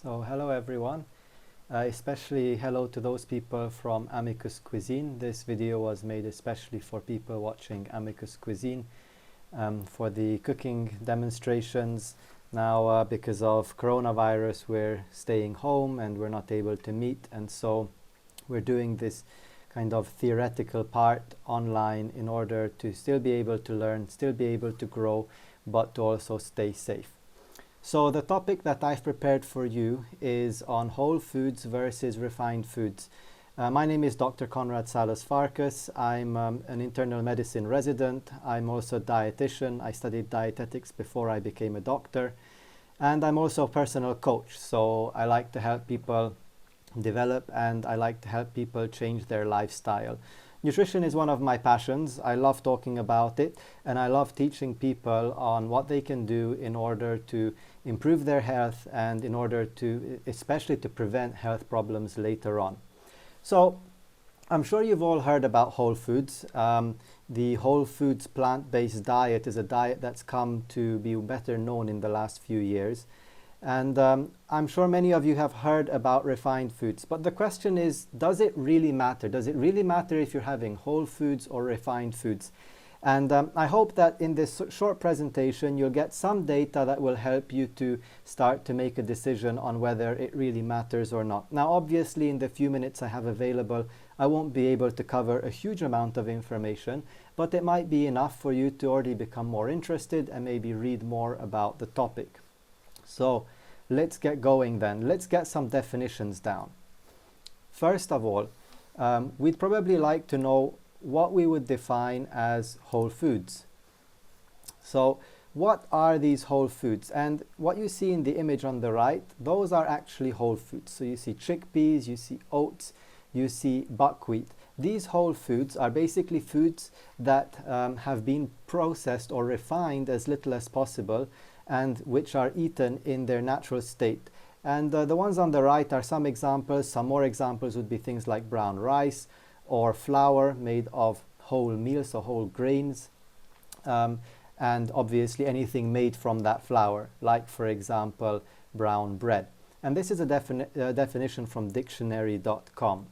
So hello everyone, especially hello to those people from Amicus Cuisine. This video was made especially for people watching Amicus Cuisine for the cooking demonstrations. Now because of coronavirus we're staying home and we're not able to meet, and so we're doing this kind of theoretical part online in order to still be able to learn, still be able to grow, but to also stay safe. So the topic that I've prepared for you is on whole foods versus refined foods. My name is Dr. Konrád Szallós-Farkas. I'm an internal medicine resident. I'm also a dietitian. I studied dietetics before I became a doctor. And I'm also a personal coach. So I like to help people develop and I like to help people change their lifestyle. Nutrition is one of my passions. I love talking about it and I love teaching people on what they can do in order to improve their health and in order to, especially to prevent health problems later on. So I'm sure you've all heard about whole foods. The whole foods plant-based diet is a diet that's come to be better known in the last few years. And I'm sure many of you have heard about refined foods, but the question is, does it really matter? Does it really matter if you're having whole foods or refined foods? And I hope that in this short presentation you'll get some data that will help you to start to make a decision on whether it really matters or not. Now obviously in the few minutes I have available I won't be able to cover a huge amount of information, but it might be enough for you to already become more interested and maybe read more about the topic. So let's get going then. Let's get some definitions down. First of all, we'd probably like to know what we would define as whole foods. So what are these whole foods? And what you see in the image on the right, those are actually whole foods. So you see chickpeas, you see oats, you see buckwheat. These whole foods are basically foods that have been processed or refined as little as possible and which are eaten in their natural state. And the ones on the right are some examples. Some more examples would be things like brown rice or flour made of whole meals, so whole grains, and obviously anything made from that flour, like for example brown bread. And this is a definition from dictionary.com.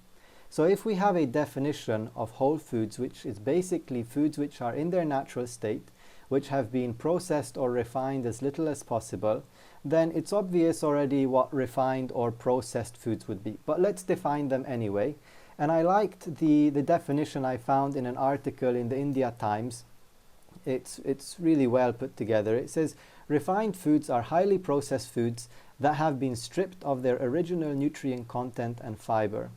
So if we have a definition of whole foods, which is basically foods which are in their natural state, which have been processed or refined as little as possible, then it's obvious already what refined or processed foods would be. But let's define them anyway. And I liked the definition I found in an article in the India Times. It's really well put together. It says, refined foods are highly processed foods that have been stripped of their original nutrient content and fiber.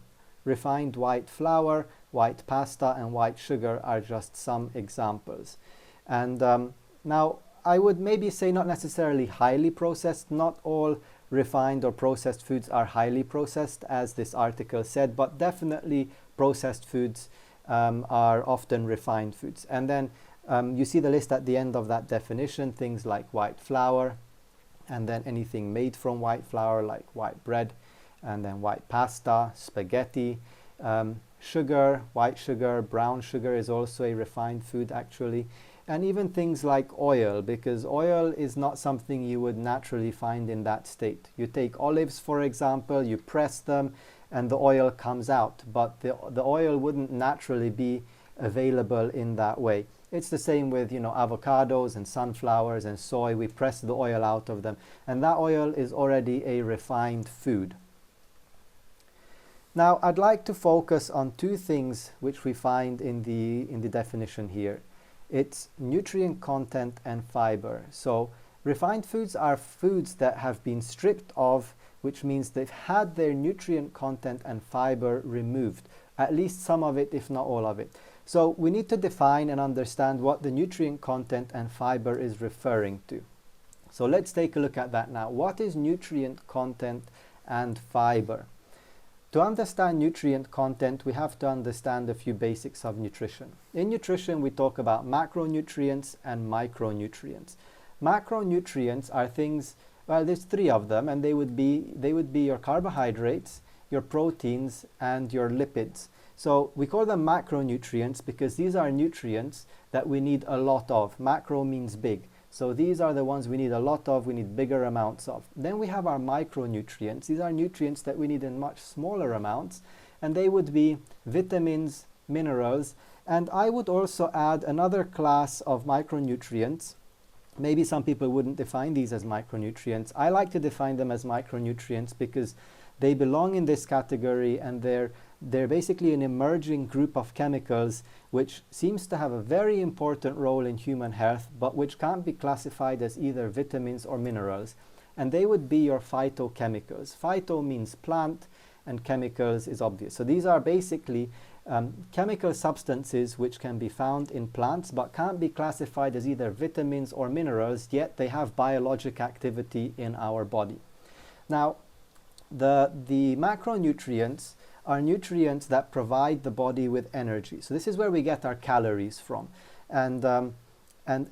Refined white flour, white pasta, and white sugar are just some examples. And now I would maybe say not necessarily highly processed. Not all refined or processed foods are highly processed, as this article said, but definitely processed foods are often refined foods. And then you see the list at the end of that definition, things like white flour, and then anything made from white flour like white bread, and then white pasta, spaghetti, sugar, white sugar, brown sugar is also a refined food actually. And even things like oil, because oil is not something you would naturally find in that state. You take olives, for example, you press them and the oil comes out, but the oil wouldn't naturally be available in that way. It's the same with, avocados and sunflowers and soy. We press the oil out of them, and that oil is already a refined food. Now, I'd like to focus on two things which we find in the definition here. It's nutrient content and fiber. So refined foods are foods that have been stripped of, which means they've had their nutrient content and fiber removed, at least some of it, if not all of it. So we need to define and understand what the nutrient content and fiber is referring to. So let's take a look at that now. What is nutrient content and fiber? To understand nutrient content, we have to understand a few basics of nutrition. In nutrition, we talk about macronutrients and micronutrients. Macronutrients are things, well, there's three of them, and they would be your carbohydrates, your proteins, and your lipids. So we call them macronutrients because these are nutrients that we need a lot of. Macro means big. So these are the ones we need a lot of, we need bigger amounts of. Then we have our micronutrients. These are nutrients that we need in much smaller amounts, and they would be vitamins, minerals, and I would also add another class of micronutrients. Maybe some people wouldn't define these as micronutrients. I like to define them as micronutrients because they belong in this category, and they're basically an emerging group of chemicals which seems to have a very important role in human health, but which can't be classified as either vitamins or minerals. And they would be your phytochemicals. Phyto means plant, and chemicals is obvious. So these are basically chemical substances which can be found in plants but can't be classified as either vitamins or minerals, yet they have biologic activity in our body. Now, the macronutrients are nutrients that provide the body with energy. So this is where we get our calories from. And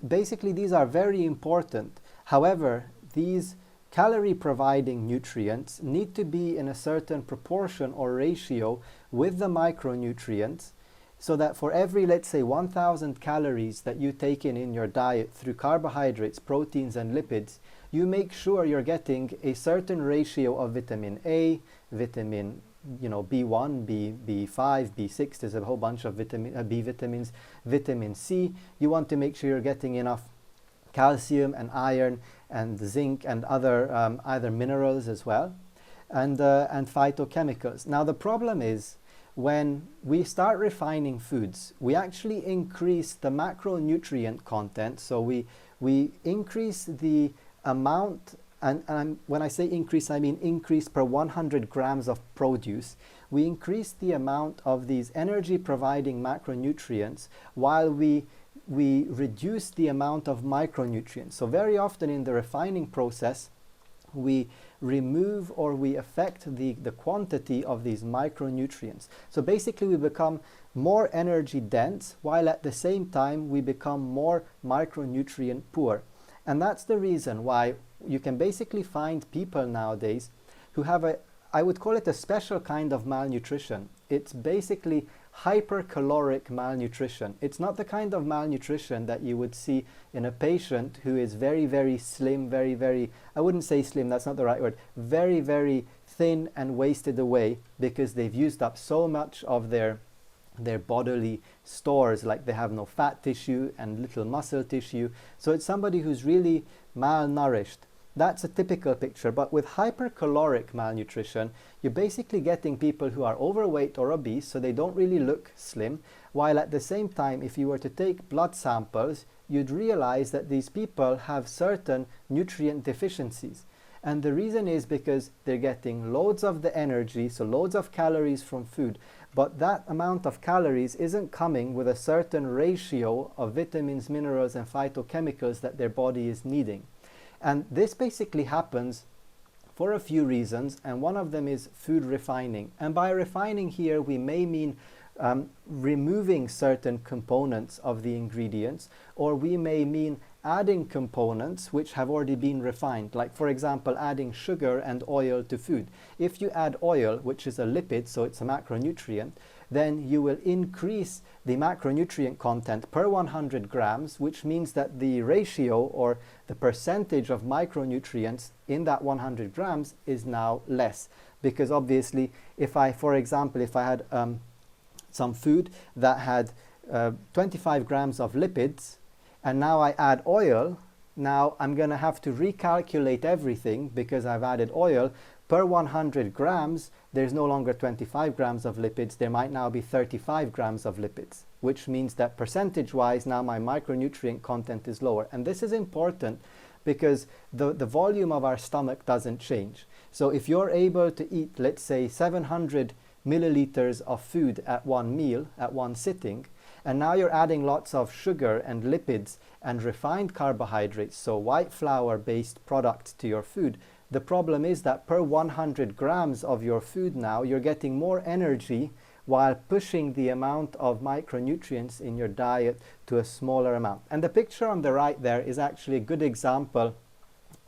basically these are very important. However, these calorie-providing nutrients need to be in a certain proportion or ratio with the micronutrients, so that for every, let's say, 1,000 calories that you take in your diet through carbohydrates, proteins, and lipids, you make sure you're getting a certain ratio of vitamin A, vitamin B1, B5, B6, there's a whole bunch of B vitamins, vitamin C. You want to make sure you're getting enough calcium and iron and zinc and other either minerals as well, and phytochemicals. Now the problem is, when we start refining foods, we actually increase the macronutrient content. So we increase the amount, and when I say increase, I mean increase per 100 grams of produce. We increase the amount of these energy providing macronutrients while we reduce the amount of micronutrients. So very often in the refining process, we remove or we affect the quantity of these micronutrients. So basically we become more energy dense, while at the same time we become more micronutrient poor. And that's the reason why you can basically find people nowadays who have I would call it a special kind of malnutrition. It's basically hypercaloric malnutrition. It's not the kind of malnutrition that you would see in a patient who is very, very slim, I wouldn't say slim, that's not the right word, very, very thin and wasted away because they've used up so much of their bodily stores, like they have no fat tissue and little muscle tissue. So it's somebody who's really malnourished. That's a typical picture. But with hypercaloric malnutrition, you're basically getting people who are overweight or obese, so they don't really look slim, while at the same time, if you were to take blood samples, you'd realize that these people have certain nutrient deficiencies. And the reason is because they're getting loads of the energy, so loads of calories from food, but that amount of calories isn't coming with a certain ratio of vitamins, minerals, and phytochemicals that their body is needing. And this basically happens for a few reasons, and one of them is food refining. And by refining here, we may mean removing certain components of the ingredients, or we may mean adding components which have already been refined, like for example adding sugar and oil to food. If you add oil, which is a lipid, so it's a macronutrient, then you will increase the macronutrient content per 100 grams, which means that the ratio or the percentage of micronutrients in that 100 grams is now less. Because obviously, for example, if I had some food that had 25 grams of lipids, and now I add oil, now I'm going to have to recalculate everything because I've added oil. Per 100 grams, there's no longer 25 grams of lipids, there might now be 35 grams of lipids, which means that percentage-wise now my micronutrient content is lower. And this is important because the volume of our stomach doesn't change. So if you're able to eat, let's say, 700 milliliters of food at one meal, at one sitting, and now you're adding lots of sugar and lipids and refined carbohydrates, so white flour-based products to your food, the problem is that per 100 grams of your food now, you're getting more energy while pushing the amount of micronutrients in your diet to a smaller amount. And the picture on the right there is actually a good example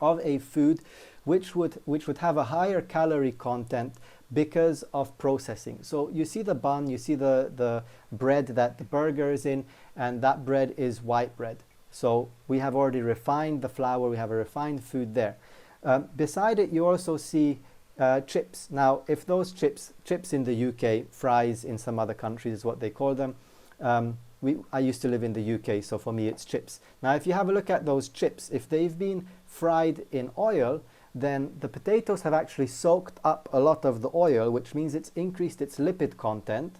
of a food which would have a higher calorie content because of processing. So you see the bun, you see the bread that the burger is in, and that bread is white bread. So we have already refined the flour, we have a refined food there. Beside it, you also see chips. Now, if those chips in the UK, fries in some other countries is what they call them. I used to live in the UK, so for me it's chips. Now, if you have a look at those chips, if they've been fried in oil, then the potatoes have actually soaked up a lot of the oil, which means it's increased its lipid content.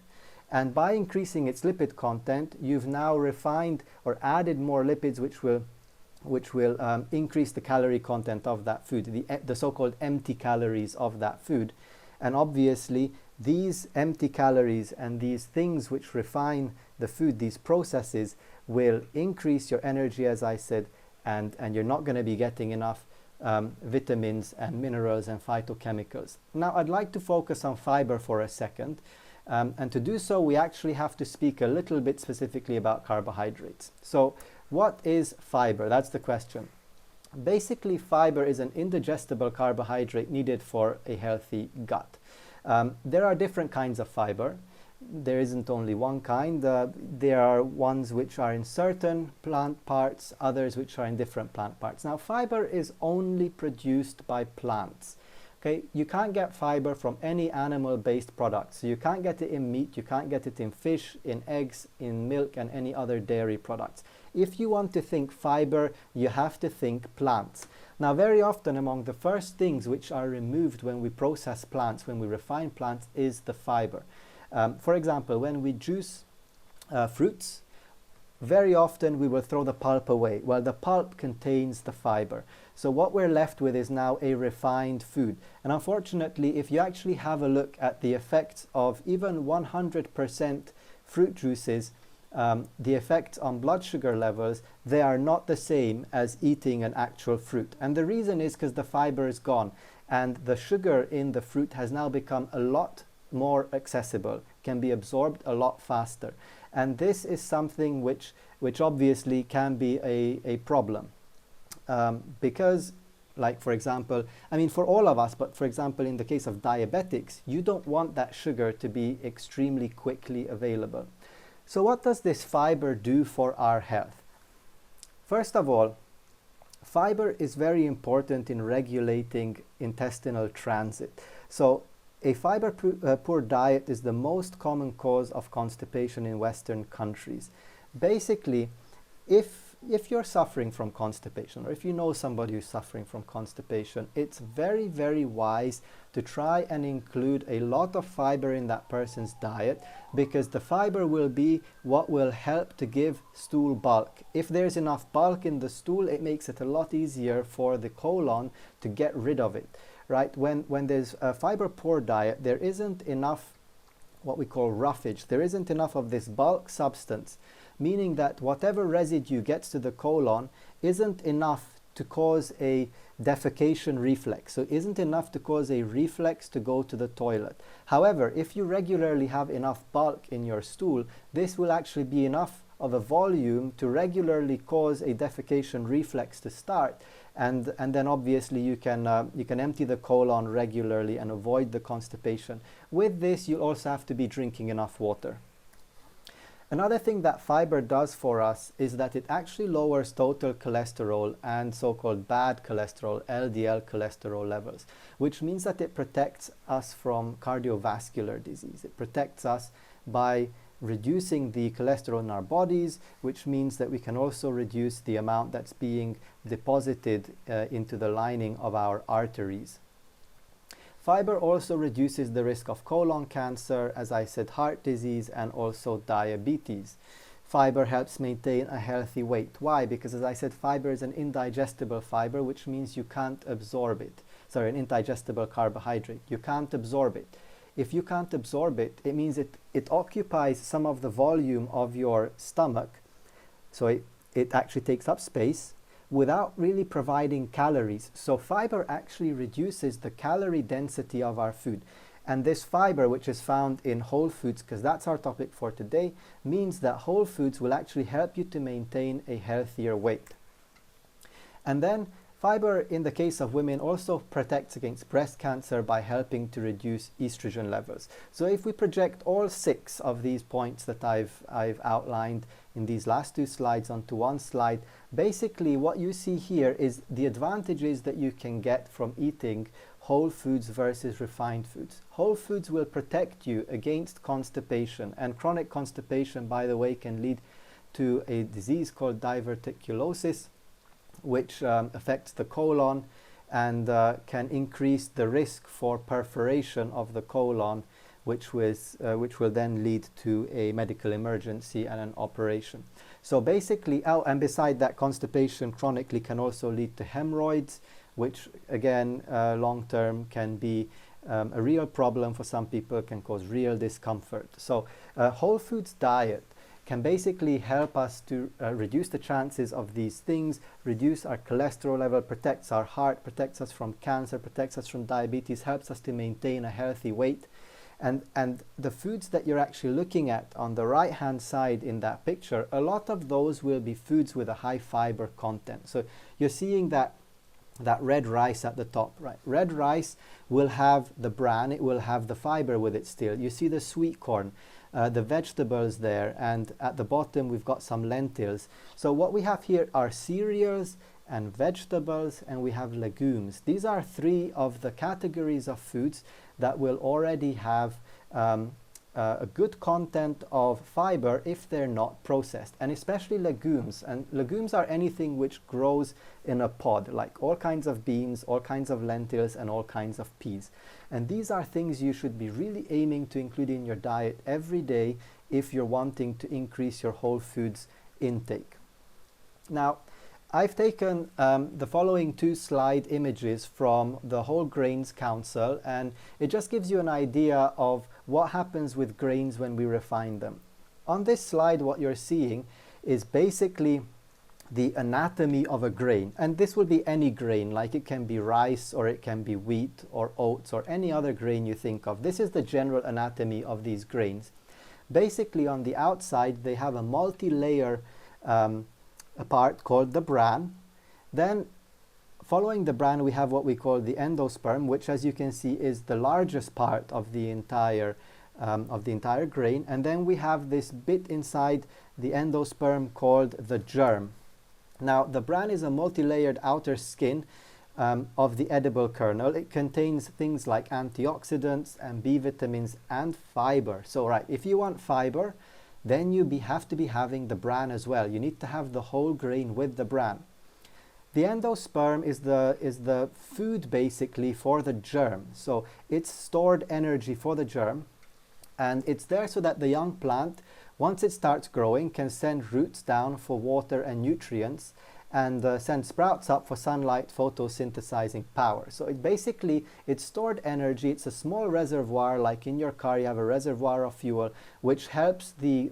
And by increasing its lipid content, you've now refined or added more lipids, which will increase the calorie content of that food, the so-called empty calories of that food. And obviously, these empty calories and these things which refine the food, these processes, will increase your energy, as I said, and you're not going to be getting enough vitamins and minerals and phytochemicals. Now, I'd like to focus on fiber for a second. And to do so, we actually have to speak a little bit specifically about carbohydrates. So what is fiber? That's the question. Basically, fiber is an indigestible carbohydrate needed for a healthy gut. There are different kinds of fiber. There isn't only one kind. There are ones which are in certain plant parts, others which are in different plant parts. Now, fiber is only produced by plants. Okay, you can't get fiber from any animal-based products. So you can't get it in meat, you can't get it in fish, in eggs, in milk, and any other dairy products. If you want to think fiber, you have to think plants. Now, very often among the first things which are removed when we process plants, when we refine plants, is the fiber. For example, when we juice fruits, very often we will throw the pulp away. Well, the pulp contains the fiber. So what we're left with is now a refined food. And unfortunately, if you actually have a look at the effects of even 100% fruit juices, the effects on blood sugar levels, they are not the same as eating an actual fruit. And the reason is because the fiber is gone and the sugar in the fruit has now become a lot more accessible, can be absorbed a lot faster. And this is something which obviously can be a problem. Because, like, for example, I mean, for all of us, but for example, in the case of diabetics, you don't want that sugar to be extremely quickly available. So what does this fiber do for our health? First of all, fiber is very important in regulating intestinal transit. So a fiber poor diet is the most common cause of constipation in Western countries. Basically, if you're suffering from constipation, or if you know somebody who's suffering from constipation, it's very, very wise to try and include a lot of fiber in that person's diet, because the fiber will be what will help to give stool bulk. If there's enough bulk in the stool, it makes it a lot easier for the colon to get rid of it. Right? When there's a fiber poor diet, there isn't enough what we call roughage. There isn't enough of this bulk substance, meaning that whatever residue gets to the colon isn't enough to cause a defecation reflex. So isn't enough to cause a reflex to go to the toilet. However, if you regularly have enough bulk in your stool, this will actually be enough of a volume to regularly cause a defecation reflex to start. And then obviously you can empty the colon regularly and avoid the constipation. With this, you also have to be drinking enough water. Another thing that fiber does for us is that it actually lowers total cholesterol and so-called bad cholesterol, LDL cholesterol levels, which means that it protects us from cardiovascular disease. It protects us by reducing the cholesterol in our bodies, which means that we can also reduce the amount that's being deposited into the lining of our arteries. Fiber also reduces the risk of colon cancer, as I said, heart disease, and also diabetes. Fiber helps maintain a healthy weight. Why? Because, as I said, fiber is an indigestible fiber, which means you can't absorb it. Sorry, an indigestible carbohydrate. You can't absorb it. If you can't absorb it, it means it occupies some of the volume of your stomach, so it actually takes up space without really providing calories. So fiber actually reduces the calorie density of our food. And this fiber, which is found in whole foods, because that's our topic for today, means that whole foods will actually help you to maintain a healthier weight. And then Fiber, in the case of women, also protects against breast cancer by helping to reduce estrogen levels. So if we project all 6 of these points that I've outlined in these last 2 slides onto one slide, basically what you see here is the advantages that you can get from eating whole foods versus refined foods. Whole foods will protect you against constipation, and chronic constipation, by the way, can lead to a disease called diverticulosis, which affects the colon and can increase the risk for perforation of the colon, which will then lead to a medical emergency and an operation. So basically, and beside that, constipation chronically can also lead to hemorrhoids, which again, long-term can be a real problem for some people, can cause real discomfort. So whole foods diet can basically help us to reduce the chances of these things, reduce our cholesterol level, protects our heart, protects us from cancer, protects us from diabetes, helps us to maintain a healthy weight. And the foods that you're actually looking at on the right hand side in that picture, a lot of those will be foods with a high fiber content. So you're seeing that red rice at the top, right? Red rice will have the bran, it will have the fiber with it still. You see the sweet corn, the vegetables there, and at the bottom we've got some lentils. So what we have here are cereals and vegetables, and we have legumes. These are 3 of the categories of foods that will already have a good content of fiber if they're not processed, and especially legumes. And legumes are anything which grows in a pod, like all kinds of beans, all kinds of lentils, and all kinds of peas. And these are things you should be really aiming to include in your diet every day if you're wanting to increase your whole foods intake. Now, I've taken the following 2 slide images from the Whole Grains Council, and it just gives you an idea of what happens with grains when we refine them. On this slide, what you're seeing is basically the anatomy of a grain, and this will be any grain, like it can be rice, or it can be wheat or oats or any other grain you think of. This is the general anatomy of these grains. Basically, on the outside they have a multi-layer a part called the bran. Then following the bran we have what we call the endosperm, which, as you can see, is the largest part of the entire grain. And then we have this bit inside the endosperm called the germ. Now, the bran is a multi-layered outer skin of the edible kernel. It contains things like antioxidants and B vitamins and fiber. So right, if you want fiber, then you have to be having the bran as well. You need to have the whole grain with the bran. The endosperm is the food basically for the germ. So it's stored energy for the germ, and it's there so that the young plant, once it starts growing, can send roots down for water and nutrients, and send sprouts up for sunlight photosynthesizing power. So it's stored energy. It's a small reservoir, like in your car you have a reservoir of fuel, which helps the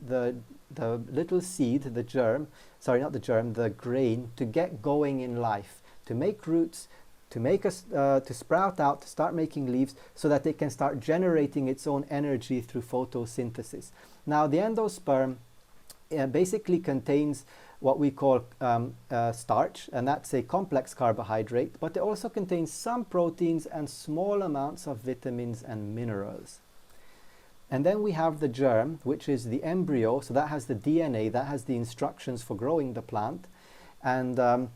little seed, the grain, to get going in life, to make roots, to sprout out, to start making leaves, so that it can start generating its own energy through photosynthesis. Now, the endosperm basically contains what we call starch, and that's a complex carbohydrate, but it also contains some proteins and small amounts of vitamins and minerals. And then we have the germ, which is the embryo, so that has the DNA, that has the instructions for growing the plant, and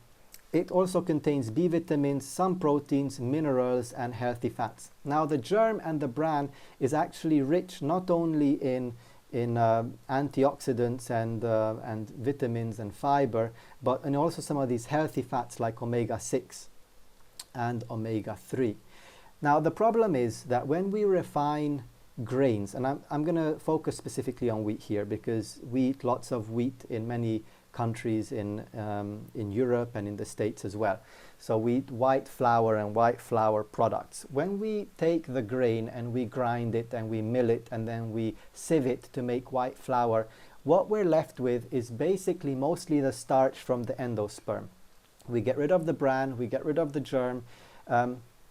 it also contains B vitamins, some proteins, minerals, and healthy fats. Now, the germ and the bran is actually rich not only in antioxidants and vitamins and fiber, but and also some of these healthy fats like omega-6 and omega-3. Now, the problem is that when we refine grains, and I'm going to focus specifically on wheat here, because we eat lots of wheat in many countries in Europe and in the States as well. So we eat white flour and white flour products. When we take the grain and we grind it and we mill it and then we sieve it to make white flour, what we're left with is basically mostly the starch from the endosperm. We get rid of the bran, we get rid of the germ.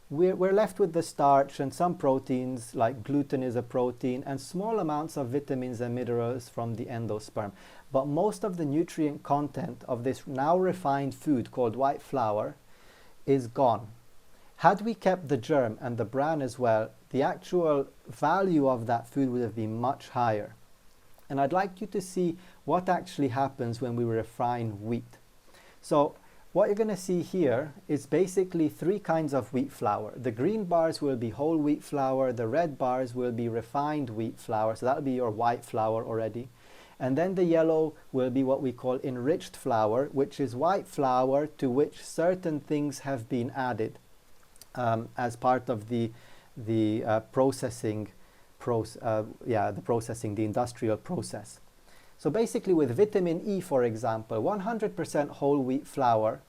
We're left with the starch and some proteins, like gluten is a protein, and small amounts of vitamins and minerals from the endosperm. But most of the nutrient content of this now refined food called white flour is gone. Had we kept the germ and the bran as well, the actual value of that food would have been much higher. And I'd like you to see what actually happens when we refine wheat. So what you're going to see here is basically three kinds of wheat flour. The green bars will be whole wheat flour, the red bars will be refined wheat flour, so that'll be your white flour already. And then the yellow will be what we call enriched flour, which is white flour to which certain things have been added as part of the processing, the industrial process. So basically with vitamin E, for example, 100% whole wheat flour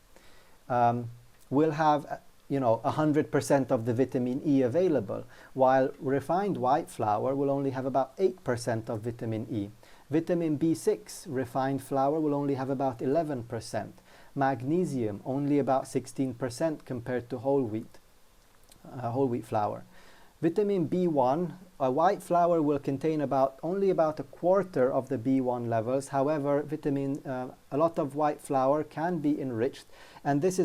will have 100% of the vitamin E available, while refined white flour will only have about 8% of vitamin E. Vitamin B6 refined flour will only have about 11%. Magnesium only about 16% compared to whole wheat flour. Vitamin B1, a white flour will contain only about a quarter of the B1 levels. However, a lot of white flour can be enriched, and this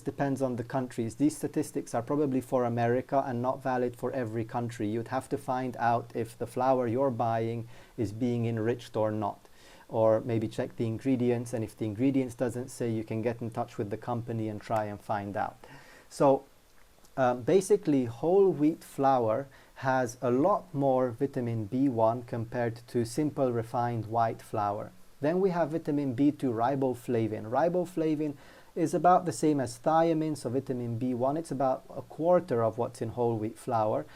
depends on the countries. These statistics are probably for America and not valid for every country. You'd have to find out if the flour you're buying is being enriched or not, or maybe check the ingredients, and if the ingredients doesn't say, you can get in touch with the company and try and find out. So basically, whole wheat flour has a lot more vitamin B1 compared to simple refined white flour. Then we have vitamin B2, riboflavin. Riboflavin is about the same as thiamine, so vitamin B1. It's about a quarter of what's in whole wheat flour.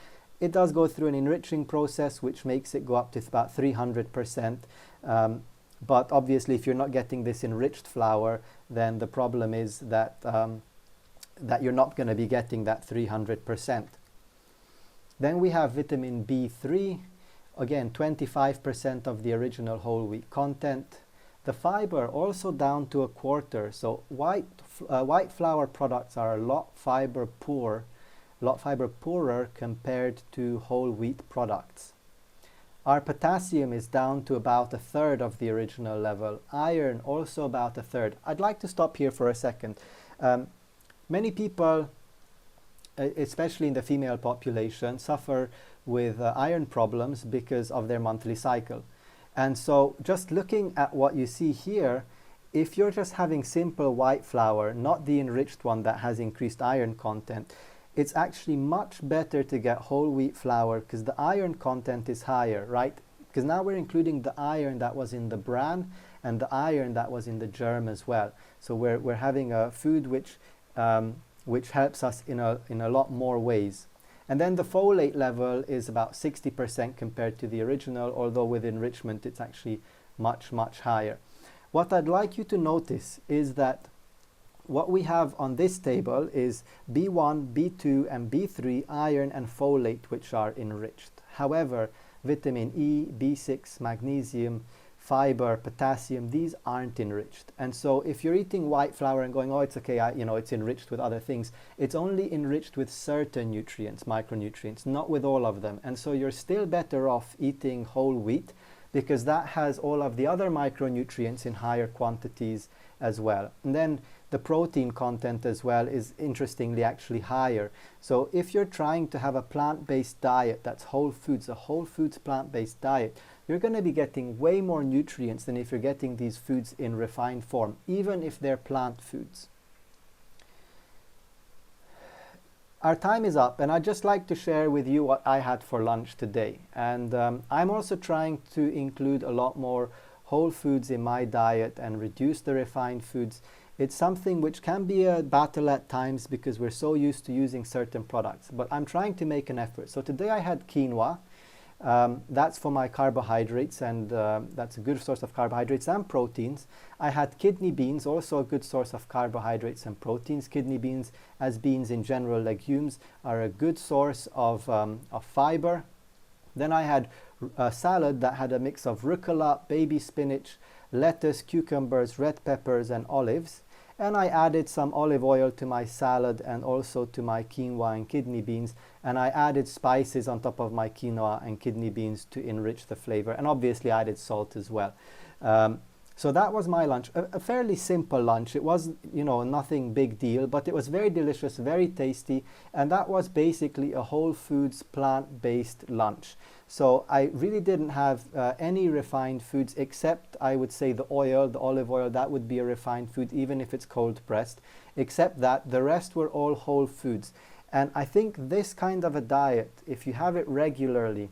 It does go through an enriching process, which makes it go up to about 300%. But obviously, if you're not getting this enriched flour, then the problem is that you're not going to be getting that 300%. Then we have vitamin B3, again 25% of the original whole wheat content. The fiber also down to a quarter, so white flour products are a lot fiber poorer compared to whole wheat products. Our potassium is down to about a third of the original level. Iron also about a third. I'd like to stop here for a second. Many people, especially in the female population, suffer with iron problems because of their monthly cycle. And so just looking at what you see here, if you're just having simple white flour, not the enriched one that has increased iron content, it's actually much better to get whole wheat flour because the iron content is higher, right? Because now we're including the iron that was in the bran and the iron that was in the germ as well. So we're having a food which helps us in a lot more ways. And then the folate level is about 60% compared to the original, although with enrichment it's actually much, much higher. What I'd like you to notice is that what we have on this table is B1, B2 and B3 iron and folate, which are enriched. However, vitamin E, B6, magnesium, fiber, potassium, these aren't enriched. And so if you're eating white flour and going, oh, it's okay, it's enriched with other things, it's only enriched with certain nutrients, micronutrients, not with all of them. And so you're still better off eating whole wheat because that has all of the other micronutrients in higher quantities as well. And then the protein content as well is interestingly actually higher. So if you're trying to have a plant-based diet that's whole foods, a whole foods plant-based diet, you're going to be getting way more nutrients than if you're getting these foods in refined form, even if they're plant foods. Our time is up, and I'd just like to share with you what I had for lunch today. And I'm also trying to include a lot more whole foods in my diet and reduce the refined foods. It's something which can be a battle at times because we're so used to using certain products, but I'm trying to make an effort. So today I had quinoa. That's for my carbohydrates, and that's a good source of carbohydrates and proteins. I had kidney beans, also a good source of carbohydrates and proteins. Kidney beans, as beans in general, legumes, are a good source of fiber. Then I had a salad that had a mix of rucola, baby spinach, lettuce, cucumbers, red peppers and olives. And I added some olive oil to my salad and also to my quinoa and kidney beans. And I added spices on top of my quinoa and kidney beans to enrich the flavor. And obviously I added salt as well. So that was my lunch, a fairly simple lunch. It was, you know, nothing big deal, but it was very delicious, very tasty, and that was basically a whole foods plant-based lunch. So I really didn't have any refined foods, except I would say the oil, the olive oil, that would be a refined food even if it's cold pressed. Except that the rest were all whole foods. And I think this kind of a diet, if you have it regularly,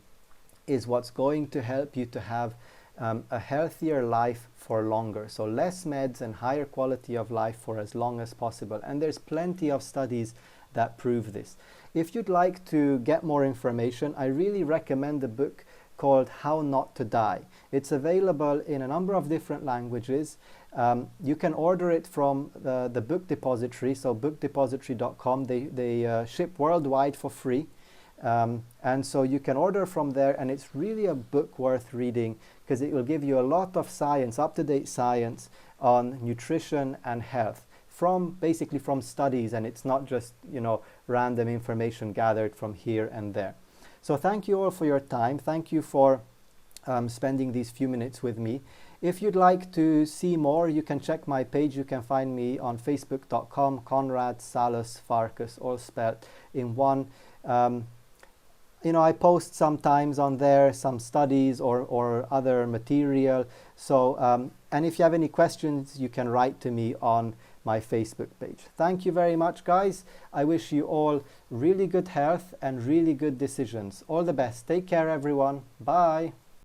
is what's going to help you to have a healthier life for longer. So less meds and higher quality of life for as long as possible. And there's plenty of studies that prove this. If you'd like to get more information, I really recommend a book called How Not to Die. It's available in a number of different languages. You can order it from the book depository, so bookdepository.com. They ship worldwide for free. And so you can order from there, and it's really a book worth reading because it will give you a lot of science, up-to-date science on nutrition and health basically from studies, and it's not just, you know, random information gathered from here and there. So thank you all for your time. Thank you for spending these few minutes with me. If you'd like to see more, you can check my page. You can find me on facebook.com, Konrád Szallós-Farkas, all spelled in one. You know, I post sometimes on there some studies or other material. So, and if you have any questions, you can write to me on my Facebook page. Thank you very much, guys. I wish you all really good health and really good decisions. All the best. Take care, everyone. Bye.